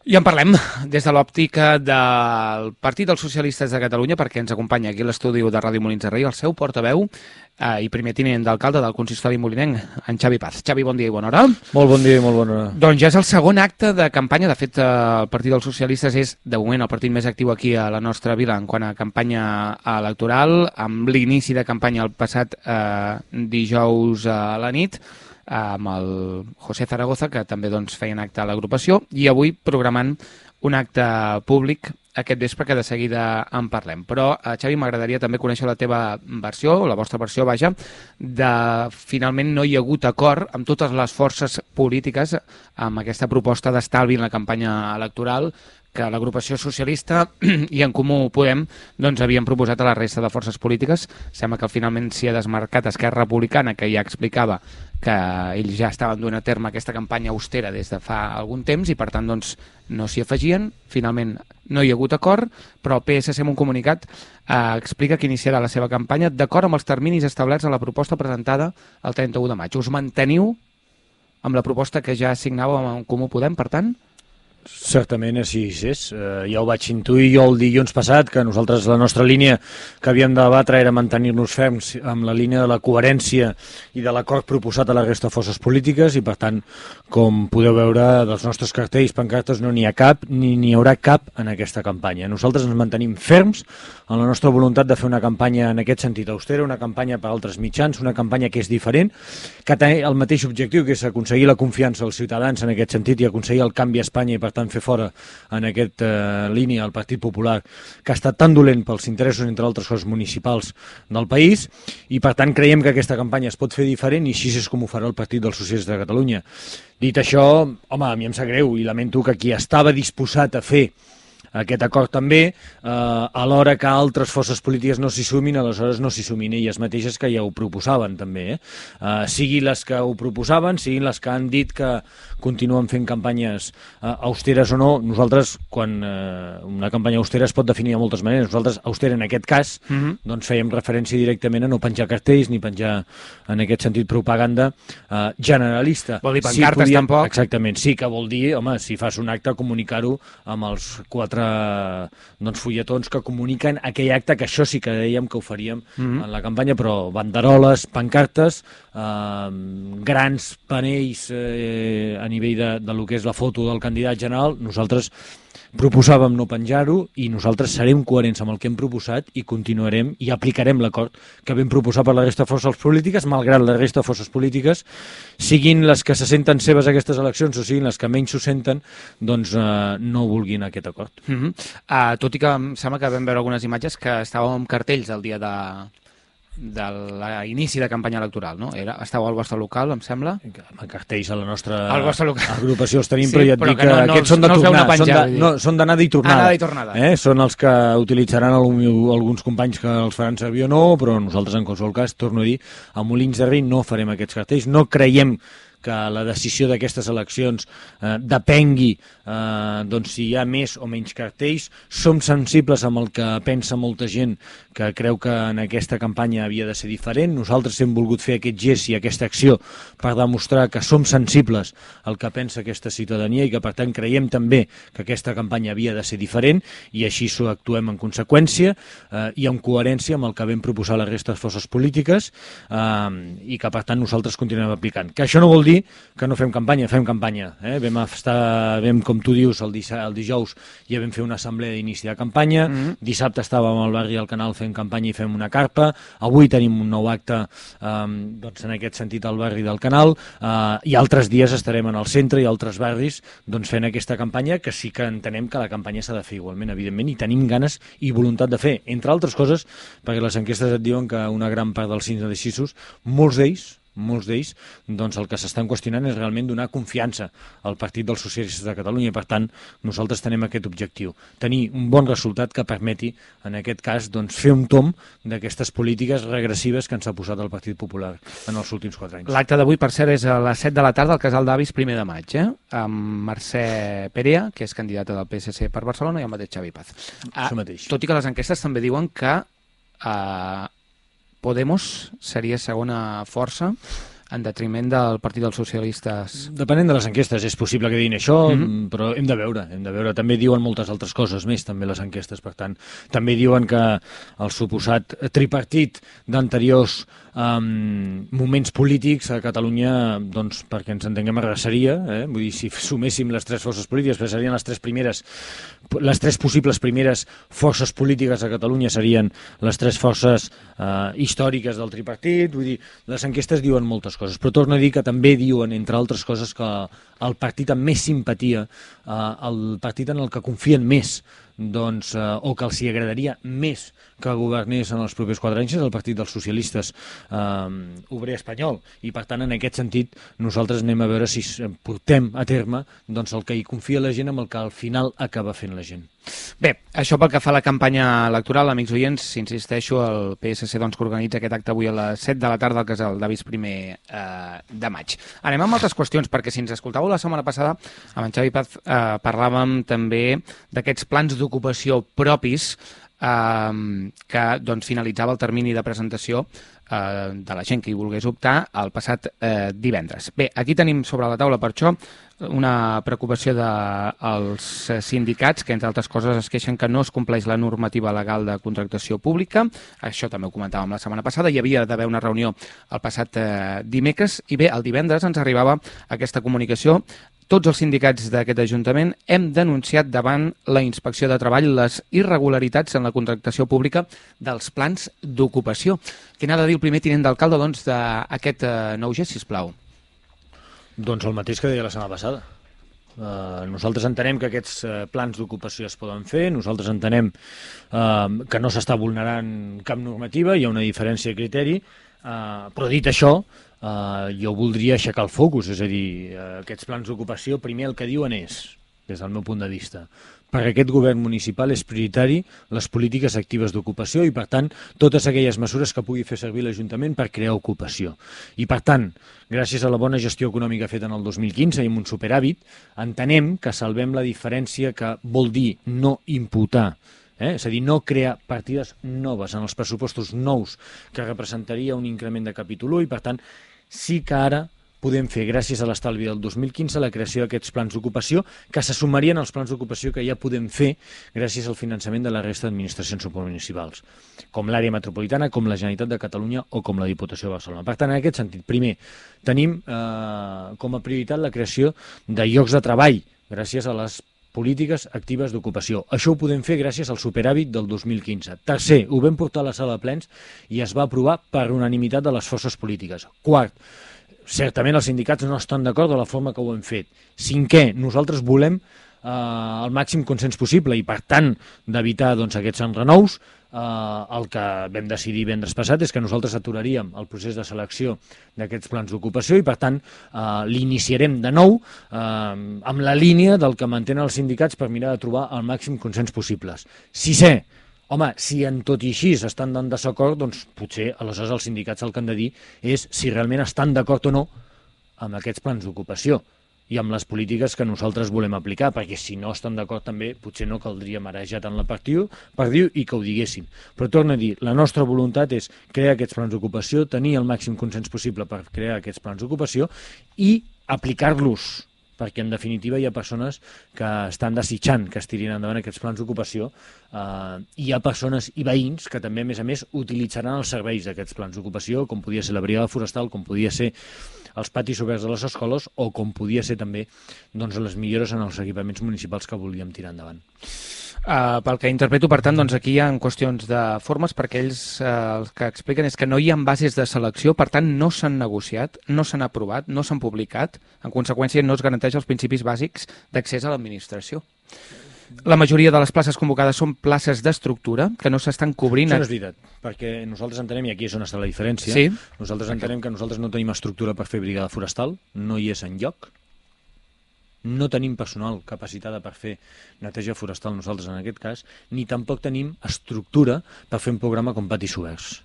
I en parlem des de l'òptica del Partit dels Socialistes de Catalunya, perquè ens acompanya aquí a l'estudi de Ràdio Molins de Rei el seu portaveu i primer tinent d'alcalde del consistori molinenc, en Xavi Paz. Xavi, bon dia i bona hora. Molt bon dia i molt bona hora. Doncs ja és el segon acte de campanya. De fet, el Partit dels Socialistes és, de moment, el partit més actiu aquí a la nostra vila en quant a campanya electoral, amb l'inici de campanya el passat dijous a la nit, amb el José Zaragoza, que també feia un acte a l'agrupació, i avui programant un acte públic aquest vespre, que de seguida en parlem. Però, Xavi, m'agradaria també conèixer la teva versió, la vostra versió, vaja, de finalment no hi ha hagut acord amb totes les forces polítiques amb aquesta proposta d'estalvi en la campanya electoral que l'agrupació socialista i en Comú Podem havien proposat a la resta de forces polítiques. Sembla que finalment s'hi ha desmarcat Esquerra Republicana, que ja explicava que ells ja estaven duent a terme aquesta campanya austera des de fa algun temps i per tant no s'hi afegien. Finalment no hi ha hagut acord, però el PSC amb un comunicat explica que iniciarà la seva campanya d'acord amb els terminis establerts a la proposta presentada el 31 de maig. Us manteniu amb la proposta que ja signàveu amb Comú Podem, per tant? Certament així és. Ja ho vaig intuir jo el dilluns passat, que nosaltres la nostra línia que havíem de debatre era mantenir-nos ferms amb la línia de la coherència i de l'acord proposat a la resta de forces polítiques i, per tant, com podeu veure, dels nostres cartells, pancartes, no n'hi ha cap ni n'hi haurà cap en aquesta campanya. Nosaltres ens mantenim ferms en la nostra voluntat de fer una campanya en aquest sentit austera, una campanya per altres mitjans, una campanya que és diferent, que té el mateix objectiu, que és aconseguir la confiança dels ciutadans en aquest sentit i aconseguir el canvi a Espanya i, per tant, fer fora en aquesta línia el Partit Popular, que ha estat tan dolent pels interessos, entre altres coses, municipals del país, i per tant creiem que aquesta campanya es pot fer diferent i així és com ho farà el Partit dels Socialistes de Catalunya. Dit això, home, a mi em sap greu i lamento que qui estava disposat a fer aquest acord també, alhora que altres forces polítiques no s'hi sumin, aleshores no s'hi sumin elles mateixes que ja ho proposaven també. Siguin les que ho proposaven, siguin les que han dit que continuen fent campanyes austeres o no. Nosaltres, quan una campanya austera es pot definir de moltes maneres, nosaltres austera en aquest cas, doncs fèiem referència directament a no penjar cartells ni penjar en aquest sentit propaganda generalista. Vol dir pancartes tampoc? Exactament, sí que vol dir, home, si fas un acte, comunicar-ho amb els 4 fulletons que comuniquen aquell acte, que això sí que dèiem que ho faríem en la campanya, però banderoles, pancartes, grans panells a nivell de lo que és la foto del candidat general. Nosaltres proposàvem no penjar-ho i nosaltres serem coherents amb el que hem proposat i continuarem i aplicarem l'acord que vam proposar per la resta de forces polítiques, malgrat la resta de forces polítiques, siguin les que se senten seves aquestes eleccions o siguin les que menys s'ho senten, doncs no vulguin aquest acord. Tot i que em sembla que vam veure algunes imatges que estàvem amb cartells el dia de l'inici de campanya electoral, no? Estava al vostre local, em sembla? Cartells a la nostra agrupació els tenim, però ja et dic que aquests són de tornar, són d'anada i tornada. Són els que utilitzaran alguns companys que els faran servir o no, però nosaltres en qualsevol cas, torno a dir, a Molins de Rei no farem aquests cartells, no creiem que la decisió d'aquestes eleccions depengui si hi ha més o menys cartells. Som sensibles amb el que pensa molta gent que creu que en aquesta campanya havia de ser diferent. Nosaltres hem volgut fer aquest gest i aquesta acció per demostrar que som sensibles al que pensa aquesta ciutadania i que per tant creiem també que aquesta campanya havia de ser diferent i així actuem en conseqüència i en coherència amb el que vam proposar a la resta de forces polítiques i que per tant nosaltres continuem aplicant. Que això no vol dir que no fem campanya, fem campanya. Vam, com tu dius, el dijous ja vam fer una assemblea d'inici de campanya, dissabte estàvem al barri del Canal fent campanya i fem una carpa, avui tenim un nou acte en aquest sentit al barri del Canal i altres dies estarem en el centre i altres barris fent aquesta campanya que sí que entenem que la campanya s'ha de fer igualment, evidentment, i tenim ganes i voluntat de fer, entre altres coses, perquè les enquestes et diuen que una gran part dels indecisos, molts d'ells, el que s'estan qüestionant és realment donar confiança al Partit dels Socialistes de Catalunya i, per tant, nosaltres tenim aquest objectiu, tenir un bon resultat que permeti, en aquest cas, fer un tomb d'aquestes polítiques regressives que ens ha posat el Partit Popular en els últims 4 anys. L'acte d'avui, per cert, és a les 7 de la tarda al Casal d'Avis, 1 de maig, amb Mercè Perea, que és candidata del PSC per Barcelona, i el mateix Xavi Paz. Això mateix. Tot i que les enquestes també diuen que Podemos seria segona força en detriment del Partit dels Socialistes. Depenent de les enquestes, és possible que diguin això, però hem de veure. També diuen moltes altres coses més, també les enquestes, per tant. També diuen que el suposat tripartit d'anteriors moments polítics a Catalunya, doncs, perquè ens entenguem, arrasaria, vull dir, si suméssim les tres forces polítiques, però serien les tres possibles primeres forces polítiques a Catalunya serien les tres forces històriques del tripartit, vull dir, les enquestes diuen moltes coses, però torno a dir que també diuen, entre altres coses, que el partit amb més simpatia, el partit en el que confien més, doncs, o que els hi agradaria més que governés en els propers 4 anys és el Partit dels Socialistes Obrer Espanyol, i per tant en aquest sentit nosaltres anem a veure si portem a terme doncs, el que hi confia la gent amb el que al final acaba fent la gent. Bé, això pel que fa a la campanya electoral, amics oients, insisteixo, el PSC doncs, que organitza aquest acte avui a les 7 de la tarda al casal d'Avis I de maig. Anem amb altres qüestions, perquè si ens escoltàveu la setmana passada, amb en Xavi Paz parlàvem també d'aquests plans d'ocupació propis que doncs, finalitzava el termini de presentació de la gent que hi volgués optar el passat divendres. Bé, aquí tenim sobre la taula per això una preocupació dels sindicats, que entre altres coses es queixen que no es compleix la normativa legal de contractació pública. Això també ho comentàvem la setmana passada. Hi havia d'haver una reunió el passat dimecres i bé, el divendres ens arribava aquesta comunicació. Tots els sindicats d'aquest Ajuntament hem denunciat davant la Inspecció de Treball les irregularitats en la contractació pública dels plans d'ocupació. Què n'ha de dir el primer tinent d'alcalde doncs, d'aquest nou gest, sisplau? Doncs el mateix que deia la setmana passada. Nosaltres entenem que aquests plans d'ocupació es poden fer, nosaltres entenem que no s'està vulnerant cap normativa, hi ha una diferència de criteri, però dit això, jo voldria aixecar el focus, és a dir, aquests plans d'ocupació, primer el que diuen és, des del meu punt de vista, per aquest govern municipal és prioritari les polítiques actives d'ocupació i, per tant, totes aquelles mesures que pugui fer servir l'Ajuntament per crear ocupació. I, per tant, gràcies a la bona gestió econòmica feta en el 2015 i amb un superàvit, entenem que salvem la diferència que vol dir no imputar, és a dir, no crear partides noves en els pressupostos nous que representaria un increment de capítol 1 i, per tant, sí que ara podem fer, gràcies a l'estalvi del 2015, la creació d'aquests plans d'ocupació que se sumarien als plans d'ocupació que ja podem fer gràcies al finançament de la resta d'administracions supramunicipals, com l'àrea metropolitana, com la Generalitat de Catalunya o com la Diputació de Barcelona. Per tant, en aquest sentit, primer, tenim com a prioritat la creació de llocs de treball gràcies a les polítiques actives d'ocupació. Això ho podem fer gràcies al superàvit del 2015. Tercer, ho vam portar a la sala de plens i es va aprovar per unanimitat de les forces polítiques. Quart, certament els sindicats no estan d'acord de la forma que ho hem fet. Cinquè, nosaltres volem el màxim consens possible i, per tant, d'evitar aquests enrenous, el que vam decidir divendres passat és que nosaltres aturaríem el procés de selecció d'aquests plans d'ocupació i, per tant, l'iniciarem de nou amb la línia del que mantenen els sindicats per mirar de trobar el màxim consens possibles. Sisè, home, si en tot i així estan en desacord, doncs potser aleshores els sindicats el que han de dir és si realment estan d'acord o no amb aquests plans d'ocupació i amb les polítiques que nosaltres volem aplicar, perquè si no estan d'acord també potser no caldria marejar tant la perdiu i que ho diguéssim. Però torno a dir, la nostra voluntat és crear aquests plans d'ocupació, tenir el màxim consens possible per crear aquests plans d'ocupació i aplicar-los, perquè en definitiva hi ha persones que estan desitjant que es tirin endavant aquests plans d'ocupació, hi ha persones i veïns que també, a més, utilitzaran els serveis d'aquests plans d'ocupació, com podia ser la brigada forestal, com podia ser els patis oberts de les escoles o com podia ser també les millores en els equipaments municipals que volíem tirar endavant. Pel que interpreto, per tant, aquí hi ha qüestions de formes, perquè ells el que expliquen és que no hi ha bases de selecció, per tant no s'han negociat, no s'han aprovat, no s'han publicat, en conseqüència no es garanteix els principis bàsics d'accés a l'administració. La majoria de les places convocades són places d'estructura que no s'estan cobrint. Això no és veritat, perquè nosaltres entenem, i aquí és on està la diferència, sí? Nosaltres entenem que nosaltres no tenim estructura per fer brigada forestal, no hi és enlloc, no tenim personal capacitada per fer neteja forestal nosaltres en aquest cas, ni tampoc tenim estructura per fer un programa com patis oberts.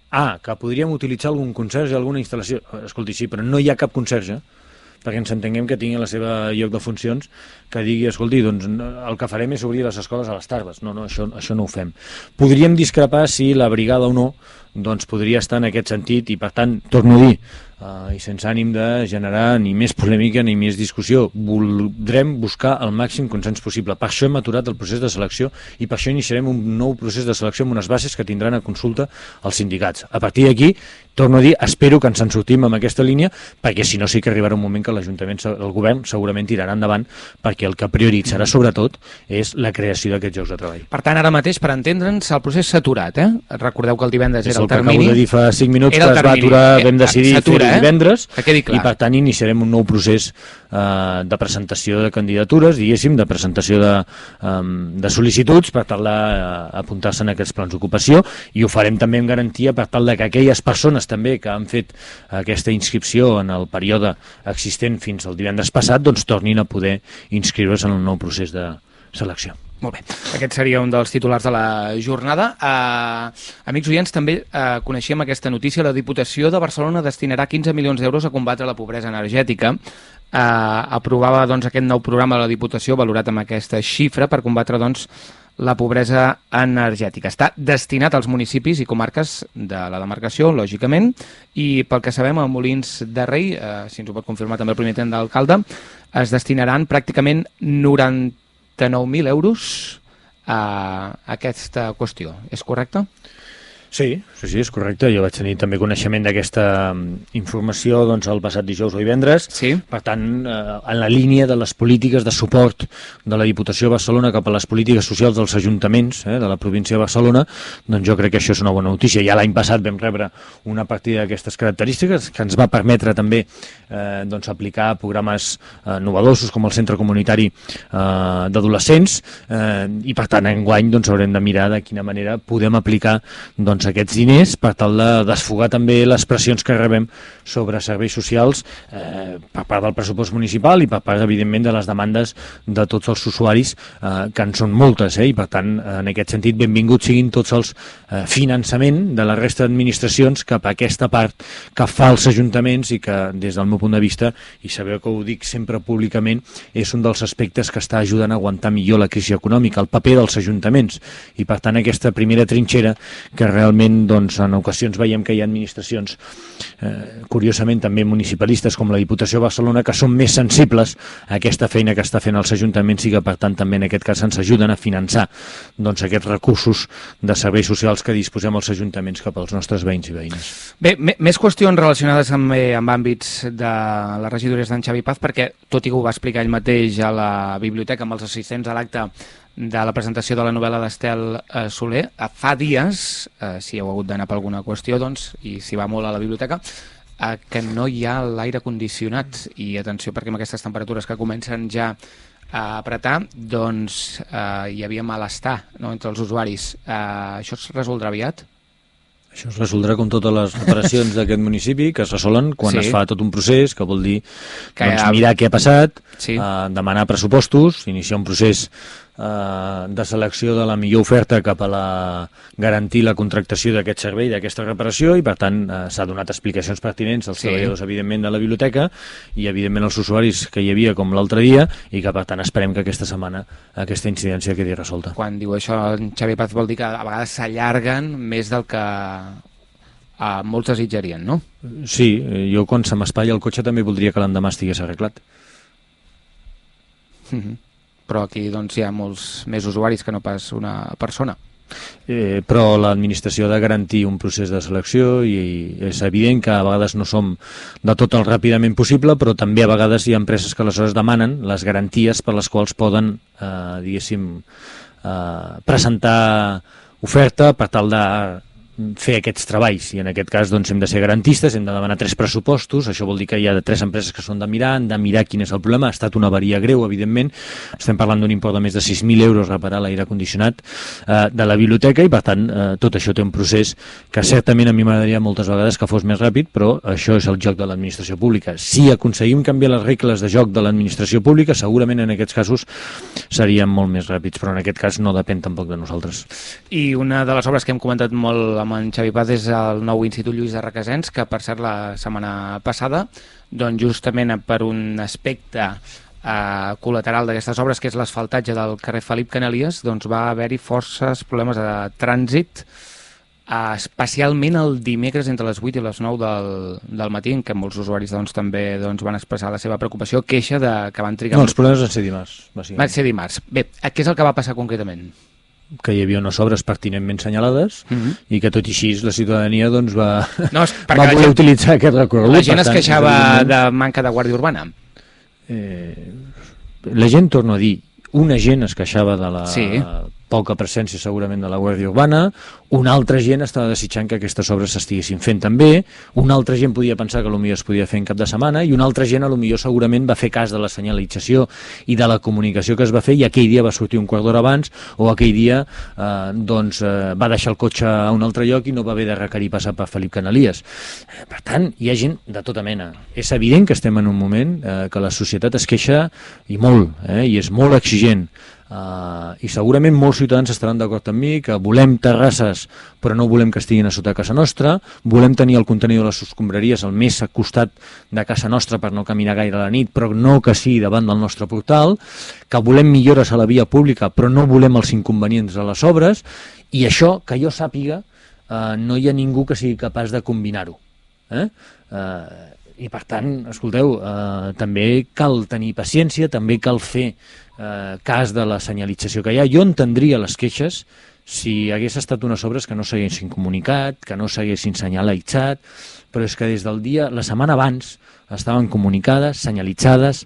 Que podríem utilitzar algun conserge, alguna instal·lació, escolti, sí, però no hi ha cap conserge, perquè ens entenguem que tingui la seva lloc de funcions, que digui, escolti, doncs el que farem és obrir les escoles a les tardes. No, això no ho fem. Podríem discrepar si la brigada o no doncs podria estar en aquest sentit i, per tant, torno a dir, i sense ànim de generar ni més polèmica ni més discussió. Voldrem buscar el màxim consens possible. Per això hem aturat el procés de selecció i per això iniciarem un nou procés de selecció amb unes bases que tindran a consulta els sindicats. A partir d'aquí, torno a dir, espero que ens en sortim amb aquesta línia, perquè si no sí que arribarà un moment que l'Ajuntament, el govern segurament tirarà endavant, perquè el que prioritzarà sobretot és la creació d'aquests llocs de treball. Per tant, ara mateix, per entendre'ns, el procés s'ha aturat, eh? Recordeu que el divendres era el termini. Acabo de dir fa 5 minuts que es va aturar, vam decidir fer-ho divendres, i per tant iniciarem un nou procés de presentació de candidatures, diguéssim, de presentació de sol·licituds per tal d'apuntar-se en aquests plans d'ocupació, i ho farem també amb garantia per tal que aquelles persones també que han fet aquesta inscripció en el període existent fins al divendres passat, doncs tornin a poder inscriure's en el nou procés de selecció. Molt bé, aquest seria un dels titulars de la jornada. Amics oients, també coneixíem aquesta notícia. La Diputació de Barcelona destinarà 15 milions d'euros a combatre la pobresa energètica. Aprovava doncs, aquest nou programa de la Diputació valorat amb aquesta xifra per combatre doncs, la pobresa energètica. Està destinat als municipis i comarques de la demarcació, lògicament, i pel que sabem, a Molins de Rei, si ens ho pot confirmar també el primer tenent d'alcalde, es destinaran pràcticament 99.000 euros a aquesta qüestió. És correcte? Sí, és correcte. Jo vaig tenir també coneixement d'aquesta informació doncs, el passat dijous o divendres. Sí. Per tant, en la línia de les polítiques de suport de la Diputació de Barcelona cap a les polítiques socials dels ajuntaments de la província de Barcelona, doncs jo crec que això és una bona notícia. Ja l'any passat vam rebre una partida d'aquestes característiques que ens va permetre també doncs, aplicar programes novedosos com el Centre Comunitari d'Adolescents i per tant enguany doncs, haurem de mirar de quina manera podem aplicar doncs, aquests diners per tal de desfogar també les pressions que rebem sobre serveis socials per part del pressupost municipal i per part, evidentment, de les demandes de tots els usuaris, que en són moltes, i per tant, en aquest sentit, benvinguts siguin tots els finançament de la resta d'administracions cap a aquesta part que fa els ajuntaments i que, des del meu punt de vista, i sabeu que ho dic sempre públicament, és un dels aspectes que està ajudant a aguantar millor la crisi econòmica, el paper dels ajuntaments, i per tant aquesta primera trinxera que realment doncs, en ocasions veiem que hi ha administracions, curiosament també municipalistes com la Diputació de Barcelona, que són més sensibles a aquesta feina que està fent els ajuntaments i que per tant també en aquest cas ens ajuden a finançar doncs, aquests recursos de serveis socials que disposem els ajuntaments cap als nostres veïns i veïnes. Bé, més qüestions relacionades amb àmbits de les regidories d'en Xavi Paz, perquè tot i que ho va explicar ell mateix a la biblioteca amb els assistents a l'acte de la presentació de la novel·la d'Estel Soler, fa dies, si heu hagut d'anar per alguna qüestió, doncs, i si va molt a la biblioteca, que no hi ha l'aire condicionat. I atenció, perquè amb aquestes temperatures que comencen ja a apretar, doncs hi havia malestar, no?, entre els usuaris. Això es resoldrà aviat? Això es resoldrà com totes les reparacions d'aquest municipi, que es resolen quan es fa tot un procés, que vol dir doncs, mirar què ha passat, demanar pressupostos, iniciar un procés de selecció de la millor oferta cap a garantir la contractació d'aquest servei, d'aquesta reparació, i per tant s'ha donat explicacions pertinents als treballadors, evidentment, de la biblioteca i evidentment als usuaris que hi havia com l'altre dia, i que per tant esperem que aquesta setmana aquesta incidència quedi resolta. Quan diu això en Xavi Paz vol dir que a vegades s'allarguen més del que molts desitjarien, no? Sí, jo quan se m'espatlla el cotxe també voldria que l'endemà estigués arreglat. Però aquí doncs, hi ha molts més usuaris que no pas una persona. Però l'administració ha de garantir un procés de selecció i és evident que a vegades no som de tot el ràpidament possible, però també a vegades hi ha empreses que aleshores demanen les garanties per les quals poden, diguéssim, presentar oferta per tal de fer aquests treballs, i en aquest cas doncs, hem de ser garantistes, hem de demanar 3 pressupostos. Això vol dir que hi ha 3 empreses que són de mirar, han de mirar quin és el problema. Ha estat una avaria greu, evidentment, estem parlant d'un import de més de 6.000 euros reparar l'aire condicionat de la biblioteca, i per tant tot això té un procés que certament a mi m'agradaria moltes vegades que fos més ràpid, però això és el joc de l'administració pública. Si aconseguim canviar les regles de joc de l'administració pública, segurament en aquests casos seríem molt més ràpids, però en aquest cas no depèn tampoc de nosaltres. I una de les obres que hem comentat molt amb en Xavi Paz és el nou Institut Lluís de Requesens, que per cert la setmana passada, doncs justament per un aspecte col·lateral d'aquestes obres, que és l'asfaltatge del carrer Felip Canalies, doncs va haver-hi forces problemes de trànsit especialment el dimecres entre les 8 i les 9 del matí, en què molts usuaris també van expressar la seva preocupació, queixa que van trigar... No, els problemes van ser dimarts. Van ser dimarts. Bé, què és el que va passar concretament? Que hi havia unes obres pertinentment senyalades i que tot i així la ciutadania va voler utilitzar aquest recorregut. La gent es queixava de manca de guàrdia urbana? La gent, torno a dir, una gent es queixava de la poca presència segurament de la Guàrdia Urbana, una altra gent estava desitjant que aquestes obres s'estiguessin fent també, una altra gent podia pensar que potser es podia fer en cap de setmana i una altra gent potser segurament va fer cas de la senyalització i de la comunicació que es va fer i aquell dia va sortir un quart d'hora abans o aquell dia va deixar el cotxe a un altre lloc i no va haver de requerir passar per Felip Canalies. Per tant, hi ha gent de tota mena. És evident que estem en un moment que la societat es queixa i molt, i és molt exigent. I segurament molts ciutadans estaran d'acord amb mi que volem terrasses però no volem que estiguin a sota casa nostra, volem tenir el contenidor de les escombraries al més a costat de casa nostra per no caminar gaire a la nit, però no que sigui davant del nostre portal, que volem millores a la via pública però no volem els inconvenients de les obres, i això, que jo sàpiga, no hi ha ningú que sigui capaç de combinar-ho. I per tant, escolteu, també cal tenir paciència, també cal fer cas de la senyalització que hi ha. Jo entendria les queixes si hagués estat unes obres que no s'haguessin comunicat, que no s'haguessin senyalitzat, però és que des del dia, la setmana abans, estaven comunicades, senyalitzades,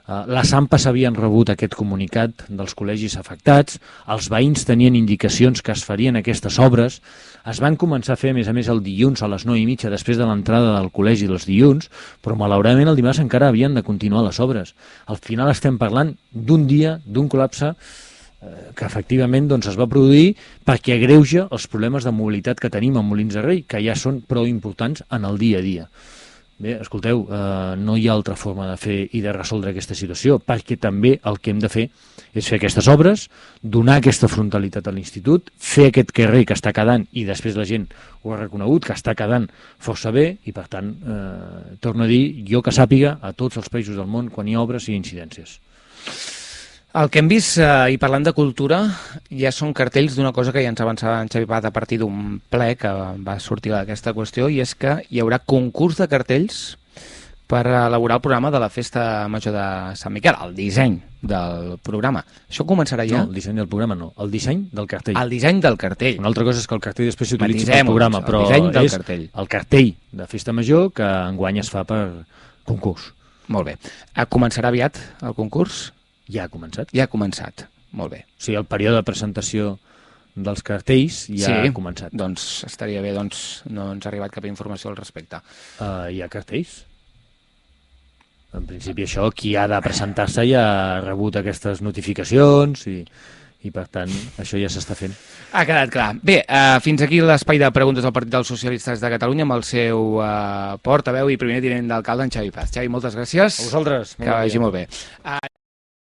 les AMPA s'havien rebut aquest comunicat dels col·legis afectats, els veïns tenien indicacions que es farien aquestes obres, es van començar a fer, a més el dilluns a les 9:30 després de l'entrada del col·legi dels dilluns, però malauradament el dimarts encara havien de continuar les obres. Al final estem parlant d'un dia, d'un col·lapse que efectivament es va produir perquè agreuja els problemes de mobilitat que tenim a Molins de Rei, que ja són prou importants en el dia a dia. Bé, escolteu, no hi ha altra forma de fer i de resoldre aquesta situació, perquè també el que hem de fer és fer aquestes obres, donar aquesta frontalitat a l'institut, fer aquest carrer que està quedant, i després la gent ho ha reconegut, que està quedant força bé, i per tant, torno a dir, jo que sàpiga, a tots els països del món, quan hi ha obres i incidències. El que hem vist, i parlant de cultura, ja són cartells d'una cosa que ja ens avançava en Xavi Pat a partir d'un ple que va sortir d'aquesta qüestió, i és que hi haurà concurs de cartells per elaborar el programa de la Festa Major de Sant Miquel, el disseny del programa. Això començarà ja? No, el disseny del programa no, el disseny del cartell. El disseny del cartell. Una altra cosa és que el cartell després s'utilitzi pel programa, però és el cartell de Festa Major que enguany es fa per concurs. Molt bé. Començarà aviat el concurs? Ja ha començat. Ja ha començat, molt bé. O sigui, el període de presentació dels cartells ja ha començat. Doncs estaria bé, no ens ha arribat cap informació al respecte. Hi ha cartells? En principi això, qui ha de presentar-se ja ha rebut aquestes notificacions i per tant això ja s'està fent. Ha quedat clar. Bé, fins aquí l'espai de preguntes del Partit dels Socialistes de Catalunya amb el seu portaveu i primer tinent d'alcalde, en Xavi Paz. Xavi, moltes gràcies. A vosaltres. Que vagi molt bé.